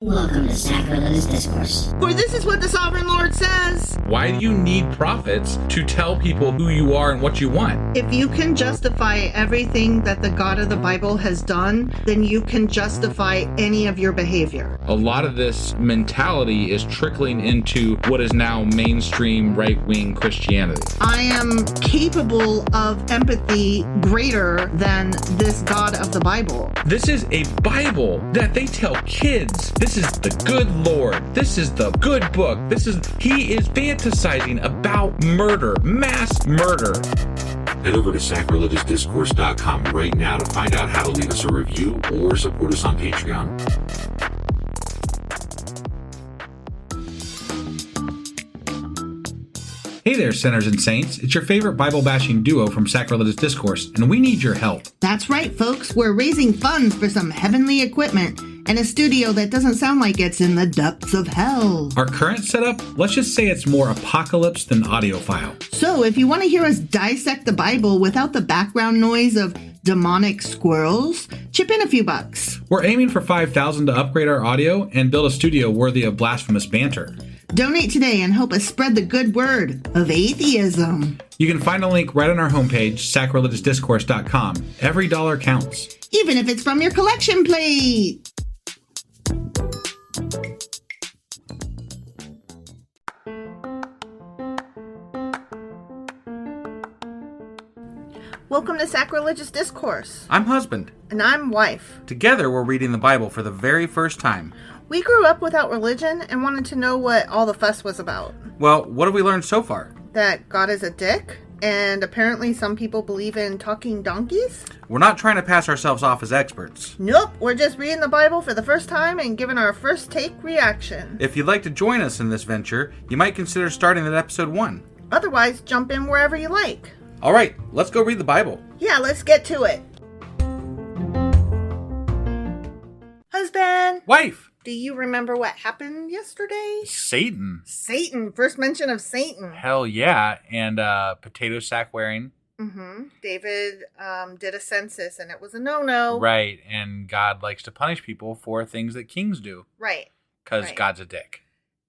Welcome to Sacrilegious Discourse. For this is what the Sovereign Lord says. Why do you need prophets to tell people who you are and what you want? If you can justify everything that the God of the Bible has done, then you can justify any of your behavior. A lot of this mentality is trickling into what is now mainstream right-wing Christianity. I am capable of empathy greater than this God of the Bible. This is a Bible that they tell kids. This is the good Lord. This is the good book. He is fantasizing about murder, mass murder. Head over to sacrilegiousdiscourse.com right now to find out how to leave us a review or support us on Patreon. Hey there, sinners and saints. It's your favorite Bible-bashing duo from Sacrilegious Discourse, and we need your help. That's right, folks. We're raising funds for some heavenly equipment and a studio that doesn't sound like it's in the depths of hell. Our current setup, let's just say it's more apocalypse than audiophile. So if you want to hear us dissect the Bible without the background noise of demonic squirrels, chip in a few bucks. We're aiming for $5,000 to upgrade our audio and build a studio worthy of blasphemous banter. Donate today and help us spread the good word of atheism. You can find a link right on our homepage, sacrilegiousdiscourse.com. Every dollar counts. Even if it's from your collection plate. Welcome to Sacrilegious Discourse. I'm husband. And I'm wife. Together, we're reading the Bible for the very first time. We grew up without religion and wanted to know what all the fuss was about. Well, what have we learned so far? That God is a dick, and apparently some people believe in talking donkeys. We're not trying to pass ourselves off as experts. Nope, we're just reading the Bible for the first time and giving our first take reaction. If you'd like to join us in this venture, you might consider starting at episode 1. Otherwise, jump in wherever you like. All right, let's go read the Bible. Yeah, let's get to it. Husband! Wife! Do you remember what happened yesterday? Satan. Satan. First mention of Satan. Hell yeah. And potato sack wearing. Mm-hmm. David did a census and it was a no-no. Right. And God likes to punish people for things that kings do. Right. Because God's a dick.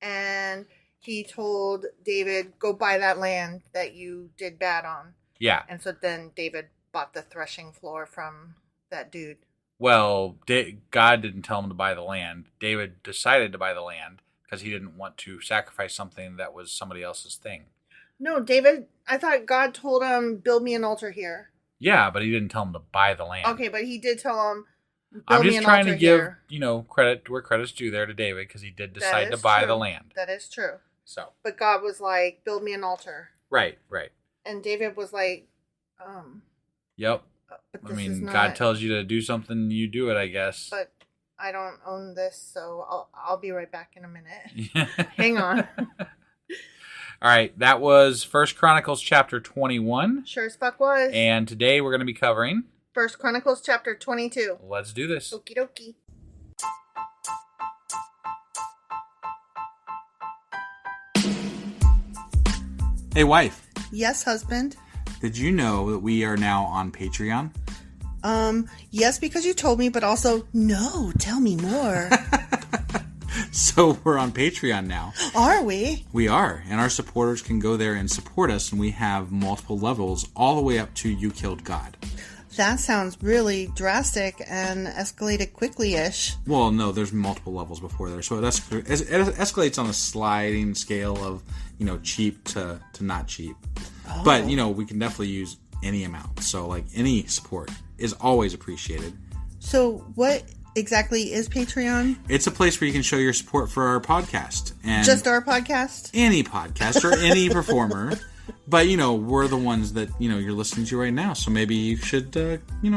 And he told David, go buy that land that you did bad on. Yeah. And so then David bought the threshing floor from that dude. Well, God didn't tell him to buy the land. David decided to buy the land because he didn't want to sacrifice something that was somebody else's thing. No, David, I thought God told him, build me an altar here. Yeah, but he didn't tell him to buy the land. Okay, but he did tell him, build I'm me just an trying altar to give, here. credit where credit's due there to David because he did decide to buy the land. That is true. So. But God was like, build me an altar. Right. And David was like, Yep. But I mean, God tells you to do something, you do it, I guess. But I don't own this, so I'll be right back in a minute. Hang on. All right, that was 1 Chronicles chapter 21. Sure as fuck was. And today we're going to be covering 1 Chronicles chapter 22. Let's do this. Okie dokie. Hey, wife. Yes, husband. Did you know that we are now on Patreon? Yes, because you told me, but also, no, tell me more. So we're on Patreon now. Are we? We are, and our supporters can go there and support us, and we have multiple levels all the way up to You Killed God. That sounds really drastic and escalated quickly-ish. Well, no, there's multiple levels before there, so it escalates on a sliding scale of, cheap to not cheap. Oh. But, we can definitely use any amount. So, any support is always appreciated. So, what exactly is Patreon? It's a place where you can show your support for our podcast. And just our podcast? Any podcast or any performer. But, we're the ones that, you're listening to right now. So maybe you should,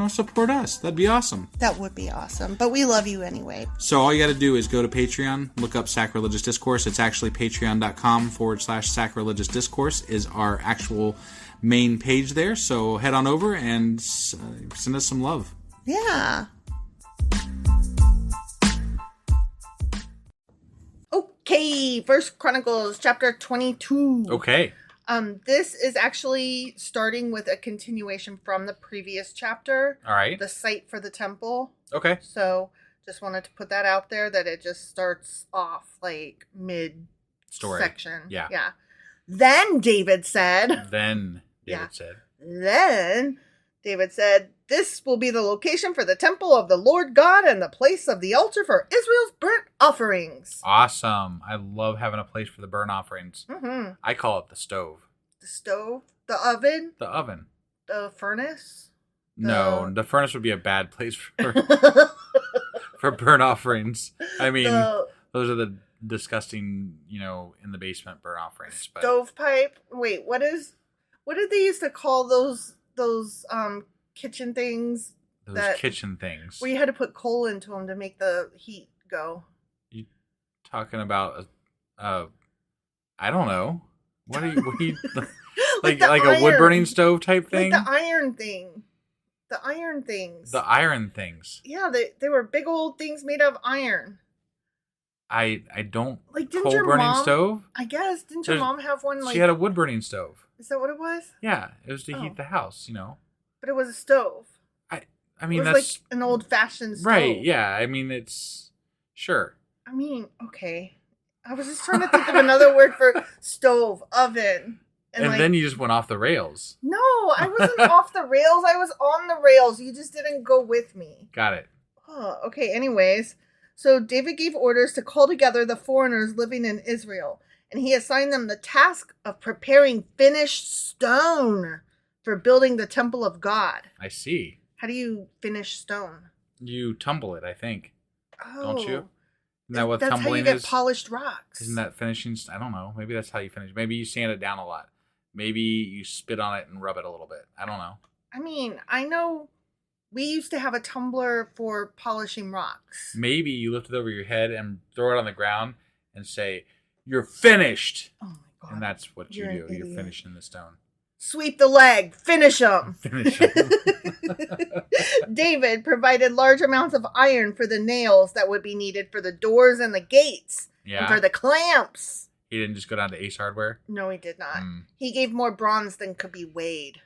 support us. That'd be awesome. That would be awesome. But we love you anyway. So all you got to do is go to Patreon, look up Sacrilegious Discourse. It's actually patreon.com/Sacrilegious Discourse is our actual main page there. So head on over and send us some love. Yeah. Okay. 1 Chronicles chapter 22. Okay. This is actually starting with a continuation from the previous chapter. All right. The site for the temple. Okay. So Just wanted to put that out there that it just starts off like mid Story. section. Yeah. Yeah. Then David said, Then Yeah. David Then this will be the location for the temple of the Lord God and the place of the altar for Israel's burnt offerings. Awesome. I love having a place for the burnt offerings. Mm-hmm. I call it the stove. The stove, the oven, The oven. the furnace. No, the furnace would be a bad place for for burnt offerings. I mean, those are the disgusting, in the basement burnt offerings. But Stovepipe. Wait, what did they used to call those kitchen things? those kitchen things. Where you had to put coal into them to make the heat go. You talking about I don't know. What are you like a wood burning stove type thing? Like the iron thing. The iron things. The iron things. Yeah, they were big old things made of iron. I don't like didn't coal your burning mom, stove? I guess didn't your mom have one? Like she had a wood burning stove. Is that what it was? Yeah, it was to heat the house. But it was a stove. I mean it was that's like an old fashioned stove. right. Yeah, I mean it's sure. I mean, okay. I was just trying to think of another word for stove, oven. And then you just went off the rails. No, I wasn't off the rails. I was on the rails. You just didn't go with me. Got it. Oh, okay, anyways. So David gave orders to call together the foreigners living in Israel, and he assigned them the task of preparing finished stone for building the temple of God. I see. How do you finish stone? You tumble it, I think. Oh. Don't you? Isn't that what that's tumbling how you get is? polished rocks. Isn't that finishing? I don't know. Maybe that's how you finish. Maybe you sand it down a lot. Maybe you spit on it and rub it a little bit. I don't know. I mean, I know we used to have a tumbler for polishing rocks. Maybe you lift it over your head and throw it on the ground and say, "You're finished." Oh my God. And that's what you You're do. an You're idiot. finishing the stone. Sweep the leg. Finish them. Finish them. David provided large amounts of iron for the nails that would be needed for the doors and the gates. Yeah. And for the clamps. He didn't just go down to Ace Hardware? No, he did not. Mm. He gave more bronze than could be weighed.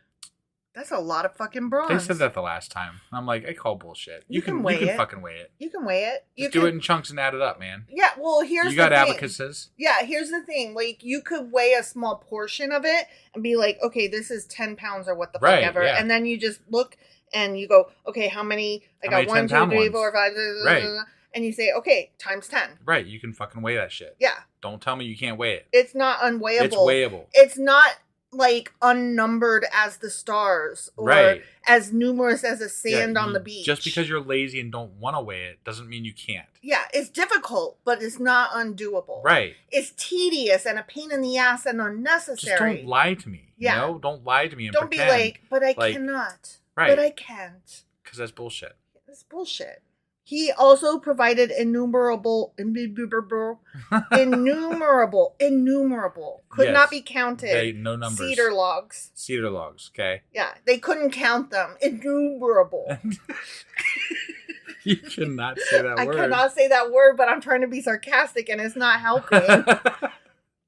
That's a lot of fucking bronze. They said that the last time. I'm like, I call bullshit. You can weigh You can it. fucking weigh it. You can weigh it. Just do it in chunks and add it up, man. Yeah, well, here's you got the thing. abacuses. Yeah, here's the thing. Like, you could weigh a small portion of it and be like, okay, this is 10 pounds or what the fuck Right, ever. yeah. And then you just look and you go, okay, how many? I got 1, 2, 3, 4, 5. Right. And you say, okay, times 10. Right, you can fucking weigh that shit. Yeah. Don't tell me you can't weigh it. It's not unweighable. It's weighable. It's not like unnumbered as the stars or Right. as numerous as the sand on the beach. Just because you're lazy and don't want to weigh it doesn't mean you can't. Yeah, it's difficult, but it's not undoable. Right. It's tedious and a pain in the ass and unnecessary. Just don't lie to me. Yeah. Don't lie to me and Don't pretend. be like, but I cannot. Right. But I can't. Because that's bullshit. It's bullshit. He also provided innumerable, could Yes. not be counted. No numbers. Cedar logs. Cedar logs, okay? Yeah, they couldn't count them. Innumerable. You cannot say that word. I cannot say that word, but I'm trying to be sarcastic and it's not helping.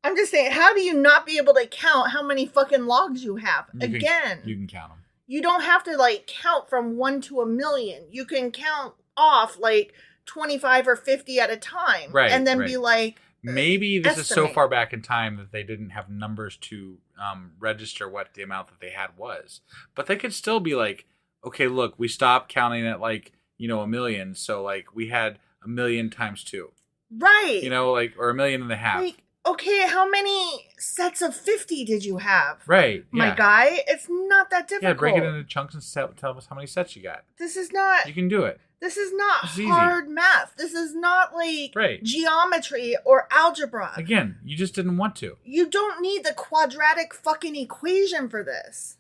I'm just saying, how do you not be able to count how many fucking logs you have? You can count them. You don't have to like count from 1 to 1,000,000. You can count off like 25 or 50 at a time. Right. And then be like, maybe this is so estimate. far back in time that they didn't have numbers to register what the amount that they had was. But they could still be like, okay, look, we stopped counting at like, 1,000,000. So like we had 1,000,000 times 2. right. Like, or 1.5 million. Like, okay, how many sets of 50 did you have? Right. My yeah. guy, it's not that difficult. Yeah, break it into chunks and tell us how many sets you got. This is not. You can do it. This is not It's easy. hard math. This is not like Right. geometry or algebra. Again, you just didn't want to. You don't need the quadratic fucking equation for this.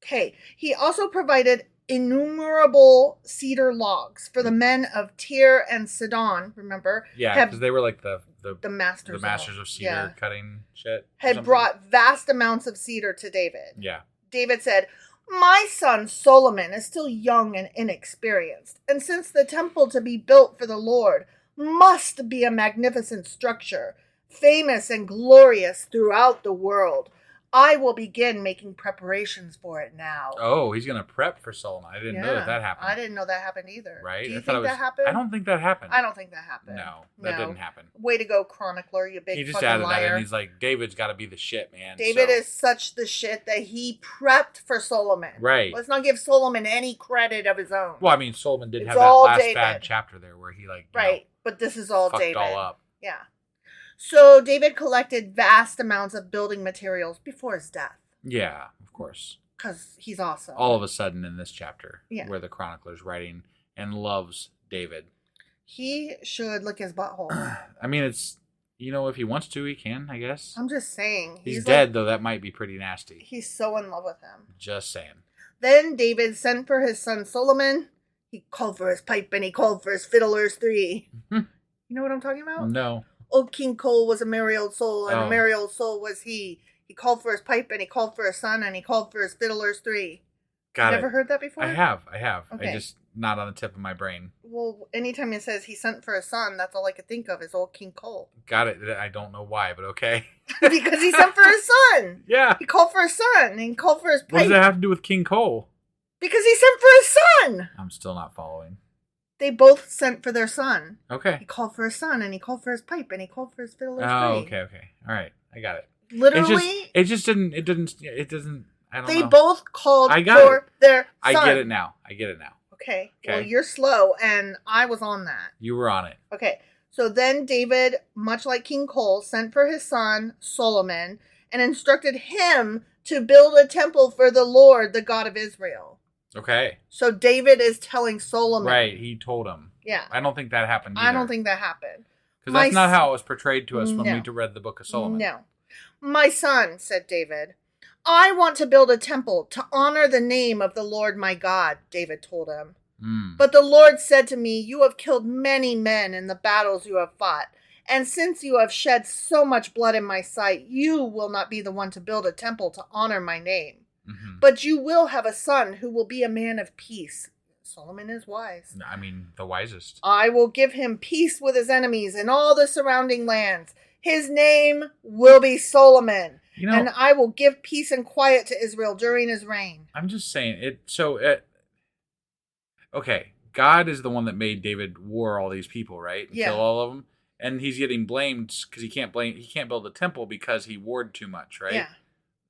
Okay. He also provided innumerable cedar logs for the men of Tyre and Sidon. Remember? Yeah, because they were like the masters. of cedar cutting shit. or Had something. brought vast amounts of cedar to David. Yeah. David said, "My son Solomon is still young and inexperienced, and since the temple to be built for the Lord must be a magnificent structure, famous and glorious throughout the world, I will begin making preparations for it now. Oh, he's going to prep for Solomon. I didn't know that happened. I didn't know that happened either. Right? Do you think that happened? I don't think that happened. I don't think that happened. No, that didn't happen. Way to go, Chronicler, you big he just fucking added liar. that in. He's like, David's got to be the shit, man. David is such the shit that he prepped for Solomon. Right. Let's not give Solomon any credit of his own. Well, I mean, Solomon did It's have that all last David. bad chapter there where he But this is all fucked David. all up. Yeah. So David collected vast amounts of building materials before his death. Yeah, of course. Because he's awesome. All of a sudden in this chapter, Yeah. where the chronicler's writing and loves David. He should lick his butthole. I mean, it's, if he wants to, he can, I guess. I'm just saying. He's dead, though. That might be pretty nasty. He's so in love with him. Just saying. Then David sent for his son Solomon. He called for his pipe and he called for his fiddlers 3. You know what I'm talking about? No. Old King Cole was a merry old soul, and Oh. a merry old soul was he. He called for his pipe, and he called for his son, and he called for his fiddlers 3. Got you it. ever heard that before? I have. Okay. I just, not on the tip of my brain. Well, anytime it says he sent for his son, that's all I could think of is old King Cole. Got it. I don't know why, but okay. Because he sent for his son. Yeah. He called for his son, and he called for his pipe. What does that have to do with King Cole? Because he sent for his son. I'm still not following. They both sent for their son. Okay. He called for his son, and he called for his pipe, and he called for his fiddlers 3. Oh, okay. All right. I got it. Literally, it doesn't, I don't they know. both called I got for their son. I get it now. Okay. Okay. Well, you're slow, and I was on that. You were on it. Okay. So then David, much like King Cole, sent for his son Solomon and instructed him to build a temple for the Lord, the God of Israel. Okay. So David is telling Solomon. Right. He told him. Yeah. I don't think that happened either. I don't think that happened. Because that's not how it was portrayed to us when No. we read the book of Solomon. No. My son, said David, I want to build a temple to honor the name of the Lord my God, David told him. But the Lord said to me, you have killed many men in the battles you have fought. And since you have shed so much blood in my sight, you will not be the one to build a temple to honor my name. Mm-hmm. But you will have a son who will be a man of peace. Solomon is wise. I mean, the wisest. I will give him peace with his enemies and all the surrounding lands. His name will be Solomon. And I will give peace and quiet to Israel during his reign. I'm just saying okay, God is the one that made David war all these people, right? And kill all of them. And he's getting blamed because he can't build a temple because he warred too much, right? Yeah.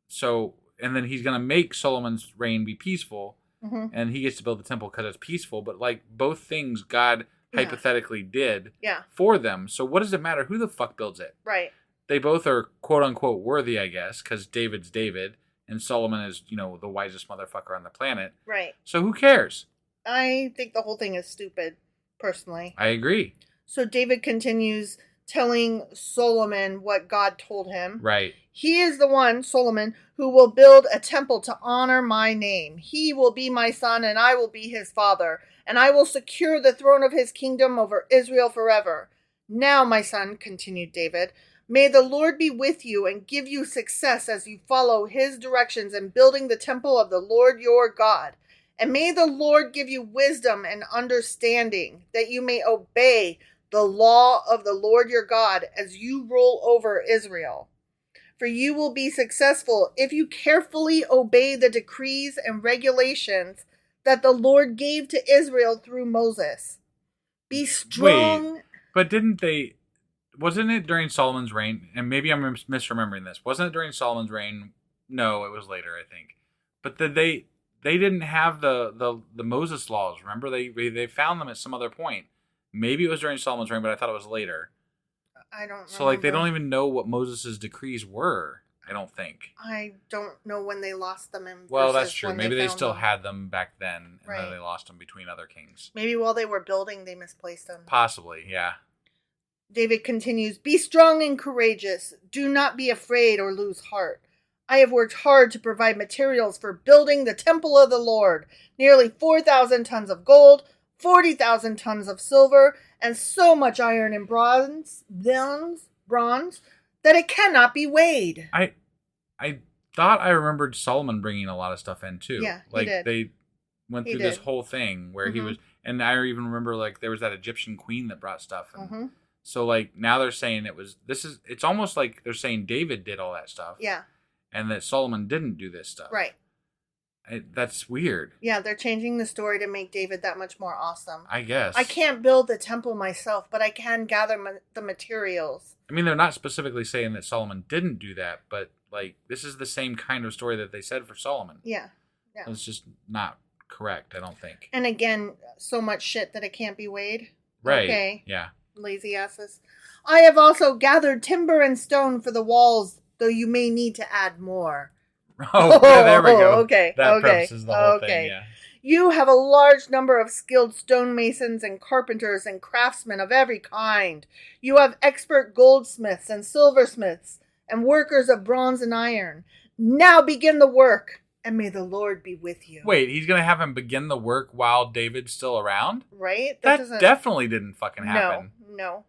So, and then he's going to make Solomon's reign be peaceful, and he gets to build the temple because it's peaceful. But like both things God hypothetically did for them. So what does it matter who the fuck builds it? Right. They both are quote unquote worthy, I guess, because David's David and Solomon is, the wisest motherfucker on the planet. Right. So who cares? I think the whole thing is stupid, personally. I agree. So David continues telling Solomon what God told him. Right. He is the one, Solomon, who will build a temple to honor my name. He will be my son, and I will be his father, and I will secure the throne of his kingdom over Israel forever. Now, my son, continued David, may the Lord be with you and give you success as you follow his directions in building the temple of the Lord your God. And may the Lord give you wisdom and understanding, that you may obey the law of the Lord your God as you rule over Israel. For you will be successful if you carefully obey the decrees and regulations that the Lord gave to Israel through Moses. Be strong. Wait, but wasn't it during Solomon's reign? And maybe I'm misremembering this. Wasn't it during Solomon's reign? No, it was later, I think. But they didn't have the Moses laws. Remember, they found them at some other point. Maybe it was during Solomon's reign, but I thought it was later. I don't know. So they don't even know what Moses' decrees were. I don't think. I don't know when they lost them. Well, that's true. Maybe they still had them back then, and Right. then they lost them between other kings. Maybe while they were building, they misplaced them. Possibly, yeah. David continues, be strong and courageous. Do not be afraid or lose heart. I have worked hard to provide materials for building the temple of the Lord. Nearly 4,000 tons of gold, 40,000 tons of silver, and so much iron and bronze, that it cannot be weighed. I thought I remembered Solomon bringing a lot of stuff in too. Yeah, he like did. they went through this whole thing where he was, and I even remember like there was that Egyptian queen that brought stuff. And so like now they're saying it's almost like they're saying David did all that stuff. Yeah. and that Solomon didn't do this stuff. Right. That's weird. Yeah, they're changing the story to make David that much more awesome. I guess. I can't build the temple myself, but I can gather the materials. I mean, they're not specifically saying that Solomon didn't do that, but like this is the same kind of story that they said for Solomon. Yeah. It's just not correct, I don't think. And again, so much shit that it can't be weighed. Right. Okay. Yeah. Lazy asses. I have also gathered timber and stone for the walls, though you may need to add more. Oh, there we go. Okay. That prefaces the whole thing, yeah. You have a large number of skilled stonemasons and carpenters and craftsmen of every kind. You have expert goldsmiths and silversmiths and workers of bronze and iron. Now begin the work, and may the Lord be with you. Wait, he's going to have him begin the work while David's still around? Right? That definitely didn't fucking happen. No.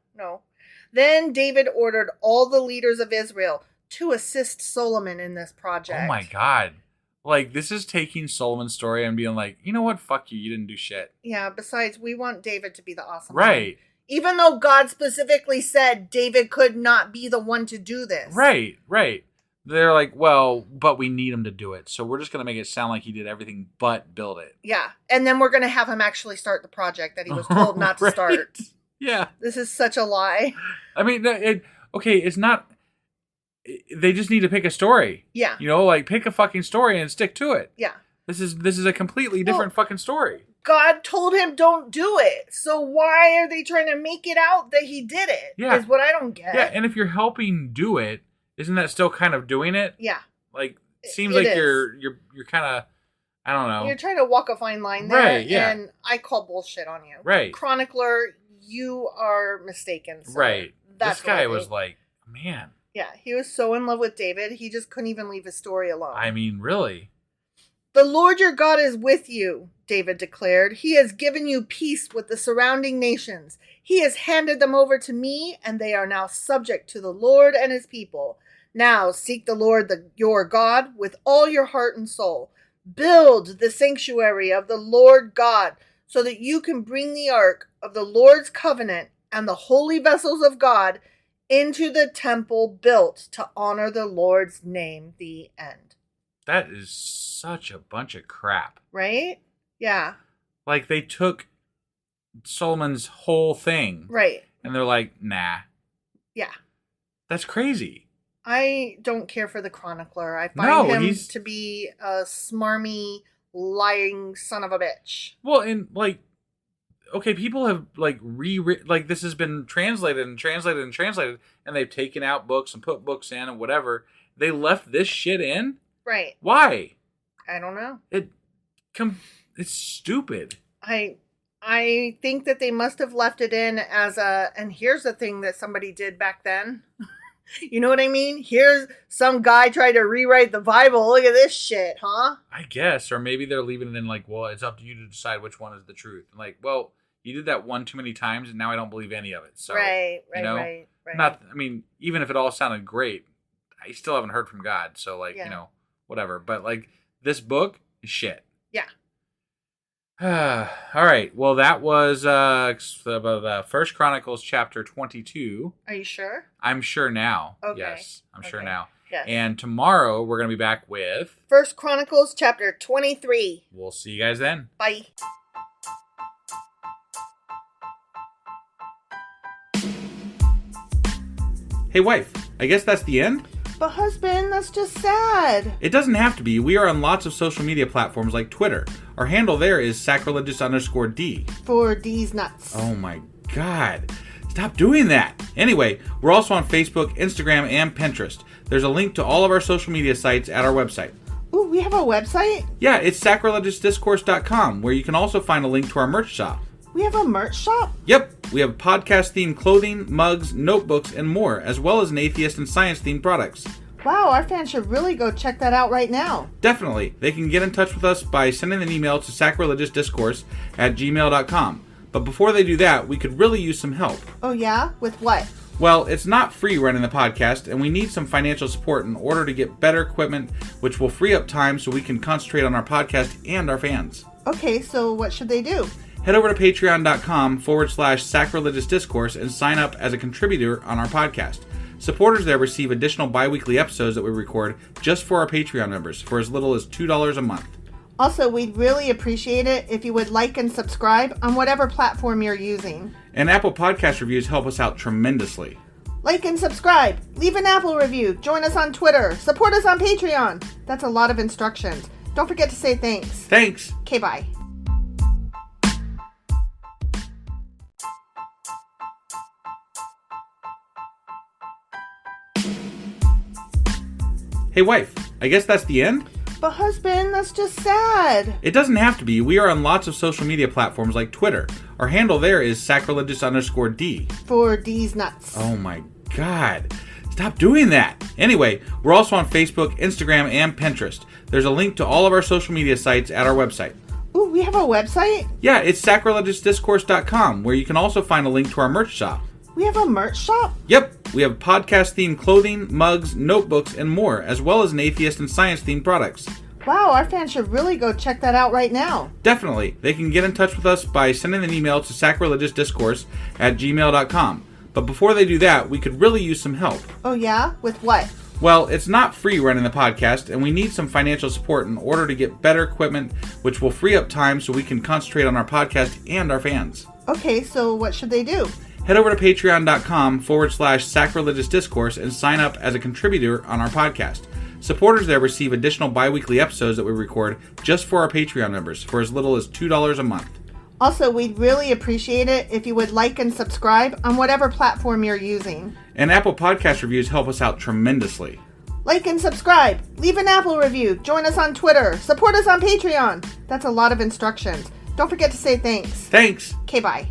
Then David ordered all the leaders of Israel to assist Solomon in this project. Oh my God. Like, this is taking Solomon's story and being like, you know what? Fuck you. You didn't do shit. Yeah, besides, we want David to be the awesome Right. one. Even though God specifically said David could not be the one to do this. Right. They're like, well, but we need him to do it. So we're just going to make it sound like he did everything but build it. Yeah. And then we're going to have him actually start the project that he was told not to start. Yeah. This is such a lie. I mean, it's not... They just need to pick a story. Yeah. You know, like pick a fucking story and stick to it. Yeah. This is a completely different fucking story. God told him don't do it. So why are they trying to make it out that he did it? Yeah. Is what I don't get. Yeah, and if you're helping do it, isn't that still kind of doing it? Yeah. Like seems It like is. you're kind of, I don't know. You're trying to walk a fine line there. Right, yeah. And I call bullshit on you. Right. Chronicler, you are mistaken. Sir. Right. That's this guy what I was think. like, man. Yeah, he was so in love with David, he just couldn't even leave his story alone. I mean, really? The Lord your God is with you, David declared. He has given you peace with the surrounding nations. He has handed them over to me, and they are now subject to the Lord and his people. Now seek the Lord your God with all your heart and soul. Build the sanctuary of the Lord God so that you can bring the ark of the Lord's covenant and the holy vessels of God into the temple built to honor the Lord's name. The end. That is such a bunch of crap. Right? Yeah. Like they took Solomon's whole thing. Right. And they're like, nah. Yeah. That's crazy. I don't care for the Chronicler. I find him he's... to be a smarmy, lying son of a bitch. Well, and like, okay, people have like like this has been translated, and they've taken out books and put books in and whatever. They left this shit in? Right. Why? I don't know. It's stupid. I think that they must have left it in as and here's the thing that somebody did back then. You know what I mean? Here's some guy tried to rewrite the Bible. Look at this shit, huh? I guess. Or maybe they're leaving it in like, well, it's up to you to decide which one is the truth. And like, well, you did that one too many times, and now I don't believe any of it. So, right. Not, I mean, even if it all sounded great, I still haven't heard from God. So, like, you know, whatever. But like, this book is shit. Yeah. All right. Well, that was the First Chronicles chapter 22. Are you sure? I'm sure now. Okay. Yes, I'm sure now. Yes. And tomorrow we're going to be back with First Chronicles chapter 23. We'll see you guys then. Bye. Hey, wife. I guess that's the end? But husband, that's just sad. It doesn't have to be. We are on lots of social media platforms like Twitter. Our handle there is sacrilegious_D. For D's nuts. Oh my God. Stop doing that. Anyway, we're also on Facebook, Instagram, and Pinterest. There's a link to all of our social media sites at our website. Ooh, we have a website? Yeah, it's sacrilegiousdiscourse.com, where you can also find a link to our merch shop. We have a merch shop? Yep, we have podcast-themed clothing, mugs, notebooks, and more, as well as an atheist and science-themed products. Wow, our fans should really go check that out right now. Definitely. They can get in touch with us by sending an email to sacrilegiousdiscourse@gmail.com. But before they do that, we could really use some help. Oh yeah? With what? Well, it's not free running the podcast, and we need some financial support in order to get better equipment, which will free up time so we can concentrate on our podcast and our fans. Okay, so what should they do? Head over to patreon.com/sacrilegious discourse and sign up as a contributor on our podcast. Supporters there receive additional bi-weekly episodes that we record just for our Patreon members for as little as $2 a month. Also, we'd really appreciate it if you would like and subscribe on whatever platform you're using. And Apple Podcast reviews help us out tremendously. Like and subscribe, leave an Apple review, join us on Twitter, support us on Patreon. That's a lot of instructions. Don't forget to say thanks. Thanks. Okay, bye. Hey wife, I guess that's the end? But husband, that's just sad. It doesn't have to be. We are on lots of social media platforms like Twitter. Our handle there is sacrilegious_D. For D's nuts. Oh my god. Stop doing that. Anyway, we're also on Facebook, Instagram, and Pinterest. There's a link to all of our social media sites at our website. Ooh, we have a website? Yeah, it's sacrilegiousdiscourse.com, where you can also find a link to our merch shop. We have a merch shop? Yep, we have podcast-themed clothing, mugs, notebooks, and more, as well as an atheist and science-themed products. Wow, our fans should really go check that out right now. Definitely. They can get in touch with us by sending an email to sacrilegiousdiscourse@gmail.com. But before they do that, we could really use some help. Oh yeah? With what? Well, it's not free running the podcast, and we need some financial support in order to get better equipment, which will free up time so we can concentrate on our podcast and our fans. Okay, so what should they do? Head over to patreon.com/sacrilegious discourse and sign up as a contributor on our podcast. Supporters there receive additional bi-weekly episodes that we record just for our Patreon members for as little as $2 a month. Also, we'd really appreciate it if you would like and subscribe on whatever platform you're using. And Apple Podcast reviews help us out tremendously. Like and subscribe, leave an Apple review, join us on Twitter, support us on Patreon. That's a lot of instructions. Don't forget to say thanks. Thanks. Okay, bye.